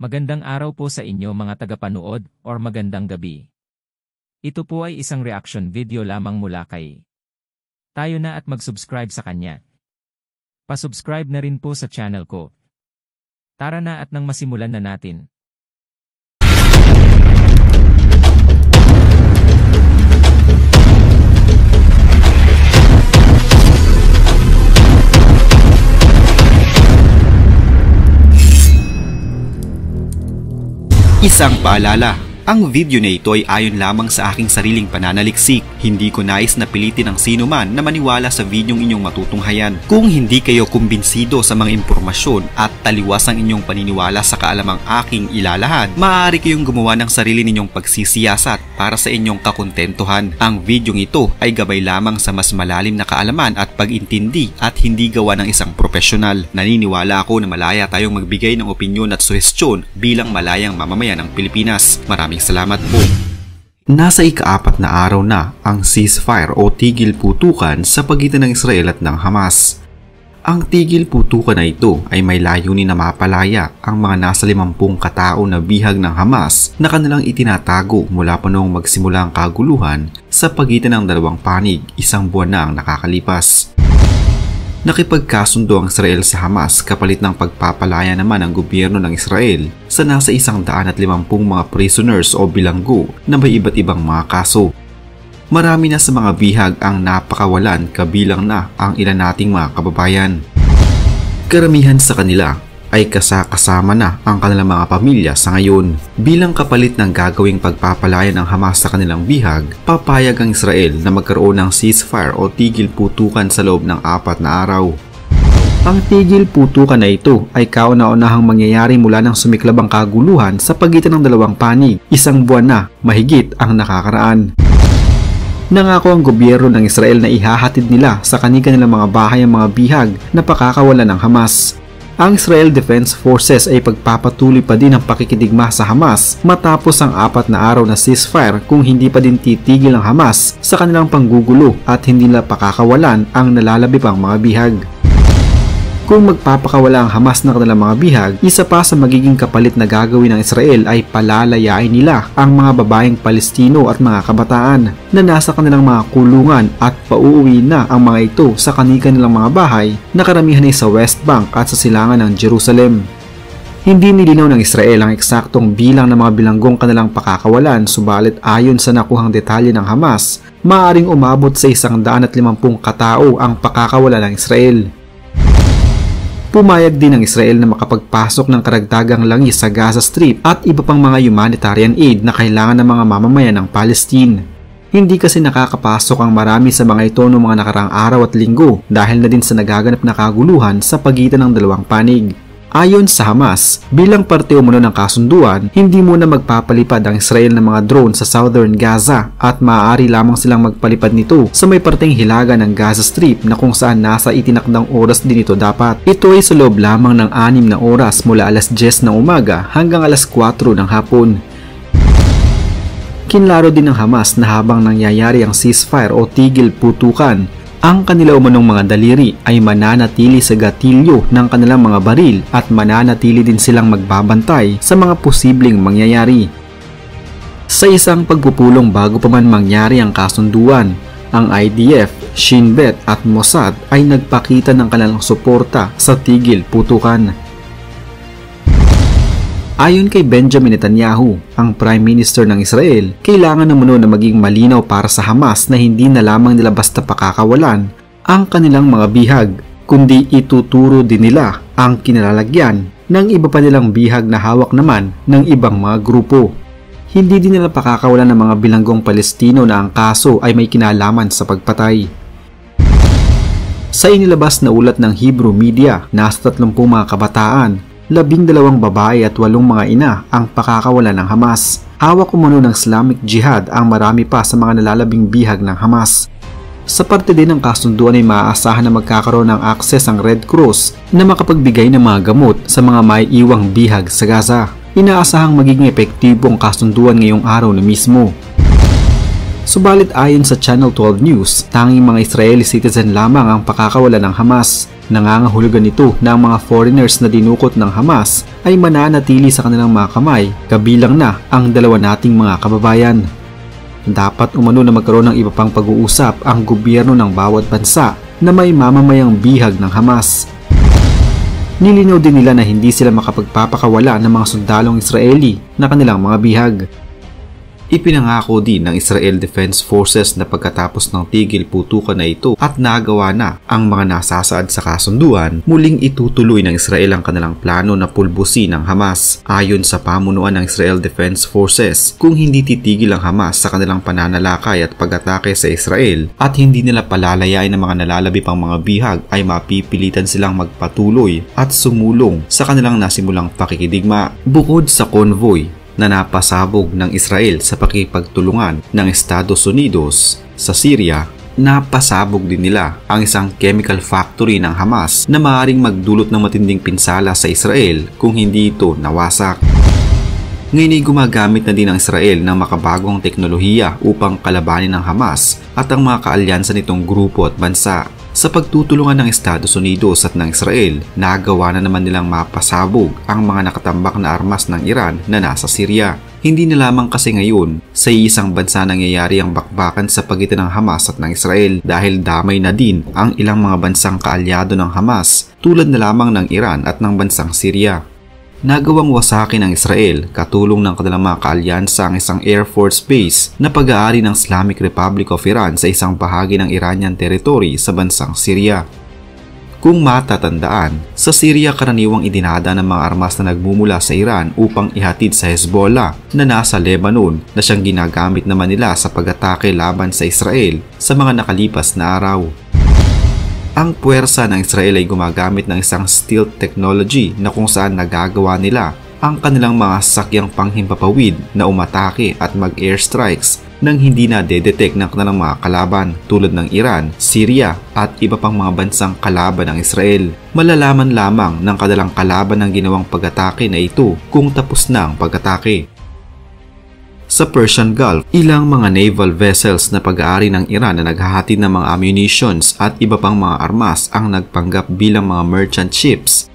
Magandang araw po sa inyo mga tagapanood or magandang gabi. Ito po ay isang reaction video lamang mula kay Tayo na at mag-subscribe sa kanya. Pa-subscribe na rin po sa channel ko. Tara na at nang masimulan na natin. Isang paalala, ang video na ito ay ayon lamang sa aking sariling pananaliksik. Hindi ko nais na pilitin ang sino man na maniwala sa videong inyong matutunghayan. Kung hindi kayo kumbinsido sa mga impormasyon at taliwas ang inyong paniniwala sa kaalamang aking ilalahad, maaari kayong gumawa ng sarili ninyong pagsisiyasat para sa inyong kakontentuhan. Ang videong ito ay gabay lamang sa mas malalim na kaalaman at pag-intindi at hindi gawa ng isang profesional. Naniniwala ako na malaya tayong magbigay ng opinyon at suhestyon bilang malayang mamamayan ng Pilipinas. Maraming salamat po. Nasa ika-4 na araw na ang ceasefire o tigil putukan sa pagitan ng Israel at ng Hamas. Ang tigil putukan na ito ay may layunin na mapalaya ang mga nasa 50 katao na bihag ng Hamas na kanilang itinatago mula pa noong magsimula ang kaguluhan sa pagitan ng dalawang panig isang buwan na ang nakakalipas. Nakipagkasundo ang Israel sa Hamas kapalit ng pagpapalaya naman ng gobyerno ng Israel sa nasa 150 mga prisoners o bilanggo na may iba't ibang mga kaso. Marami na sa mga bihag ang napakawalan kabilang na ang ilan nating mga kababayan. Karamihan sa kanila ay kasama na ang kanilang mga pamilya sa ngayon. Bilang kapalit ng gagawing pagpapalaya ng Hamas sa kanilang bihag, papayag ang Israel na magkaroon ng ceasefire o tigil putukan sa loob ng 4 na araw. Ang tigil putukan na ito ay kauna-unahang mangyayari mula ng sumiklab ang kaguluhan sa pagitan ng dalawang panig, isang buwan na mahigit ang nakakaraan. Nangako ang gobyerno ng Israel na ihahatid nila sa kanilang mga bahay ang mga bihag na pakakawalan ng Hamas. Ang Israel Defense Forces ay pagpapatuloy pa din ang pakikidigma sa Hamas matapos ang 4 na araw na ceasefire kung hindi pa din titigil ang Hamas sa kanilang panggugulo at hindi nila pakakawalan ang nalalabi pang mga bihag. Kung magpapakawala ang Hamas ng kanilang mga bihag, isa pa sa magiging kapalit na gagawin ng Israel ay palalayain nila ang mga babaeng Palestino at mga kabataan na nasa kanilang mga kulungan at pauuwi na ang mga ito sa kanilang mga bahay na karamihan ay sa West Bank at sa silangan ng Jerusalem. Hindi nilinaw ng Israel ang eksaktong bilang ng mga bilanggong kanilang pakakawalan, subalit ayon sa nakuhang detalye ng Hamas, maaaring umabot sa 150 katao ang pakakawala ng Israel. Pumayag din ang Israel na makapagpasok ng karagdagang langis sa Gaza Strip at iba pang mga humanitarian aid na kailangan ng mga mamamayan ng Palestine. Hindi kasi nakakapasok ang marami sa mga ito noong mga nakarang araw at linggo dahil na din sa nagaganap na kaguluhan sa pagitan ng dalawang panig. Ayon sa Hamas, bilang parte umano ng kasunduan, hindi muna magpapalipad ang Israel ng mga drone sa southern Gaza at maaari lamang silang magpalipad nito sa may parteng hilaga ng Gaza Strip na kung saan nasa itinakdang oras din ito dapat. Ito ay sa loob lamang ng 6 na oras mula alas 10 ng umaga hanggang alas 4 ng hapon. Kinlaro din ng Hamas na habang nangyayari ang ceasefire o tigil putukan, ang kanila umanong mga daliri ay mananatili sa gatilyo ng kanilang mga baril at mananatili din silang magbabantay sa mga posibleng mangyayari. Sa isang pagpupulong bago pa man mangyari ang kasunduan, ang IDF, Shin Bet at Mossad ay nagpakita ng kanilang suporta sa tigil putukan. Ayon kay Benjamin Netanyahu, ang Prime Minister ng Israel, kailangan naman na maging malinaw para sa Hamas na hindi na lamang nila basta pakakawalan ang kanilang mga bihag, kundi ituturo din nila ang kinalalagyan ng iba pa nilang bihag na hawak naman ng ibang mga grupo. Hindi din nila pakakawalan ng mga bilanggong Palestino na ang kaso ay may kinalaman sa pagpatay. Sa inilabas na ulat ng Hebrew media, nasa 30 mga kabataan, 12 babae at 8 mga ina ang pakakawalan ng Hamas. Hawak umano ng Islamic Jihad ang marami pa sa mga nalalabing bihag ng Hamas. Sa parte din ng kasunduan ay maaasahan na magkakaroon ng akses ang Red Cross na makapagbigay ng mga gamot sa mga maiiwang bihag sa Gaza. Inaasahang magiging epektibo ang kasunduan ngayong araw na mismo. Subalit ayon sa Channel 12 News, tanging mga Israeli citizen lamang ang pakakawalan ng Hamas. Nangangahulugan ito na ang mga foreigners na dinukot ng Hamas ay mananatili sa kanilang mga kamay, kabilang na ang dalawa nating mga kababayan. Dapat umano na magkaroon ng iba pang pag-uusap ang gobyerno ng bawat bansa na may mamamayang bihag ng Hamas. Nilinaw din nila na hindi sila makapagpapakawala ng mga sundalong Israeli na kanilang mga bihag. Ipinangako din ng Israel Defense Forces na pagkatapos ng tigil putukan na ito at nagawa na ang mga nasasaad sa kasunduan, muling itutuloy ng Israel ang kanilang plano na pulbusin ng Hamas. Ayon sa pamunuan ng Israel Defense Forces, kung hindi titigil ang Hamas sa kanilang pananalakay at pag-atake sa Israel at hindi nila palalayain ng mga nalalabi pang mga bihag, ay mapipilitan silang magpatuloy at sumulong sa kanilang nasimulang pakikidigma. Bukod sa convoy na napasabog ng Israel sa pakipagtulungan ng Estados Unidos sa Syria, napasabog din nila ang isang chemical factory ng Hamas na maaaring magdulot ng matinding pinsala sa Israel kung hindi ito nawasak. Ngayon ay gumagamit na din ang Israel ng makabagong teknolohiya upang kalabanin ng Hamas at ang mga kaalyansa nitong grupo at bansa. Sa pagtutulungan ng Estados Unidos at ng Israel, nagawa na naman nilang mapasabog ang mga nakatambak na armas ng Iran na nasa Syria. Hindi na lamang kasi ngayon sa isang bansa nangyayari ang bakbakan sa pagitan ng Hamas at ng Israel, dahil damay na din ang ilang mga bansang kaalyado ng Hamas tulad na lamang ng Iran at ng bansang Syria. Nagawang wasakin ng Israel katulong ng kanilang mga kaalyansa ang isang Air Force Base na pag-aari ng Islamic Republic of Iran sa isang bahagi ng Iranian territory sa bansang Syria. Kung matatandaan, sa Syria karaniwang idinada ng mga armas na nagmumula sa Iran upang ihatid sa Hezbollah na nasa Lebanon, na siyang ginagamit naman nila sa pag-atake laban sa Israel sa mga nakalipas na araw. Ang puwersa ng Israel ay gumagamit ng isang stealth technology na kung saan nagagawa nila ang kanilang mga sasakyang panghimpapawid na umatake at mag-airstrikes nang hindi na dedetect ng kanilang mga kalaban tulad ng Iran, Syria at iba pang mga bansang kalaban ng Israel. Malalaman lamang ng kanilang kalaban ng ginawang pag-atake na ito kung tapos na ang pag-atake. Sa Persian Gulf, ilang mga naval vessels na pag-aari ng Iran na naghahatid ng mga ammunitions at iba pang mga armas ang nagpanggap bilang mga merchant ships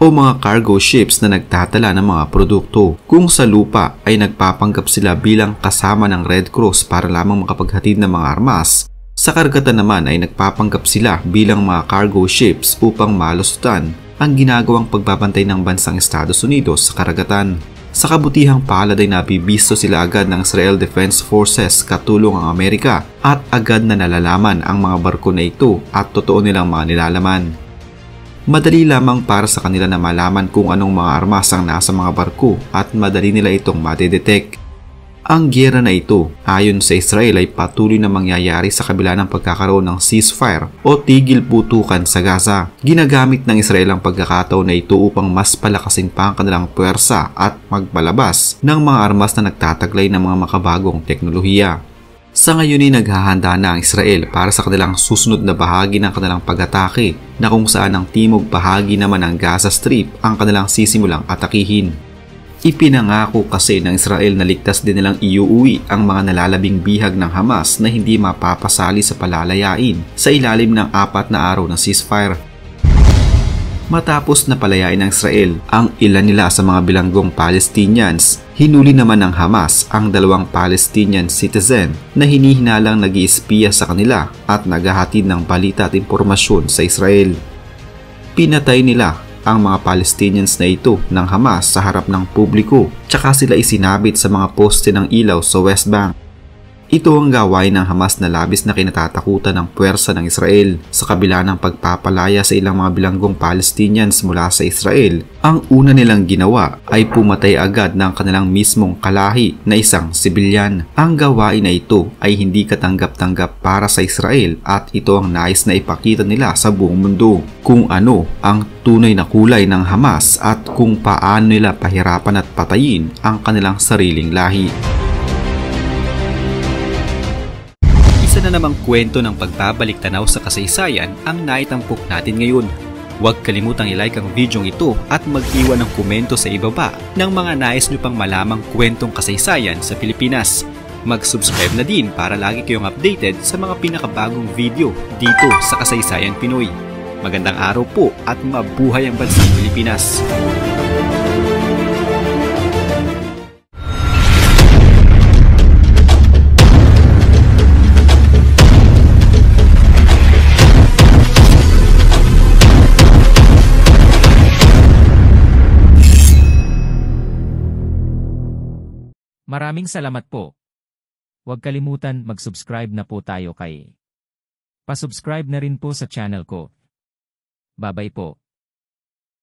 o mga cargo ships na nagtatala ng mga produkto. Kung sa lupa ay nagpapanggap sila bilang kasama ng Red Cross para lamang makapaghatid ng mga armas, sa karagatan naman ay nagpapanggap sila bilang mga cargo ships upang malusutan ang ginagawang pagbabantay ng bansang Estados Unidos sa karagatan. Sa kabutihang palad ay nabibisto sila agad ng Israel Defense Forces katulong ang Amerika at agad na nalalaman ang mga barko na ito at totoo nilang mga nilalaman. Madali lamang para sa kanila na malaman kung anong mga armas ang nasa mga barko at madali nila itong madedetect. Ang giyera na ito, ayon sa Israel, ay patuloy na mangyayari sa kabila ng pagkakaroon ng ceasefire o tigil putukan sa Gaza. Ginagamit ng Israel ang pagkakataon na ito upang mas palakasin pa ang kanilang puwersa at magpalabas ng mga armas na nagtataglay ng mga makabagong teknolohiya. Sa ngayon ay naghahanda na ang Israel para sa kanilang susunod na bahagi ng kanilang pag-atake, na kung saan ang timog bahagi naman ng Gaza Strip ang kanilang sisimulang atakihin. Ipinangako kasi ng Israel na ligtas din nilang iuuwi ang mga nalalabing bihag ng Hamas na hindi mapapasali sa palalayain sa ilalim ng 4 na araw ng ceasefire. Matapos na palayain ng Israel ang ilan nila sa mga bilanggong Palestinians, hinuli naman ng Hamas ang 2 Palestinian citizen na hinihinalang nag-iispiya sa kanila at naghahatid ng balita at impormasyon sa Israel. Pinatay nila ang mga Palestinians na ito ng Hamas sa harap ng publiko, tsaka sila isinabit sa mga poste ng ilaw sa West Bank. Ito ang gawain ng Hamas na labis na kinatatakutan ng puwersa ng Israel. Sa kabila ng pagpapalaya sa ilang mga bilanggong Palestinians mula sa Israel, ang una nilang ginawa ay pumatay agad ng kanilang mismong kalahi na isang sibilyan. Ang gawain na ito ay hindi katanggap-tanggap para sa Israel at ito ang nais na ipakita nila sa buong mundo kung ano ang tunay na kulay ng Hamas at kung paano nila pahirapan at patayin ang kanilang sariling lahi. Isa na namang kwento ng pagbabalik tanaw sa kasaysayan ang naitampok natin ngayon. Huwag kalimutang i-like ang video ito at mag-iwan ng komento sa ibaba ng mga nais nyo pang malamang kwentong kasaysayan sa Pilipinas. Mag-subscribe na din para lagi kayong updated sa mga pinakabagong video dito sa Kasaysayan Pinoy. Magandang araw po at mabuhay ang bansang Pilipinas! Maraming salamat po. Huwag kalimutan mag-subscribe na po tayo kay. Pa-subscribe na rin po sa channel ko. Babay po.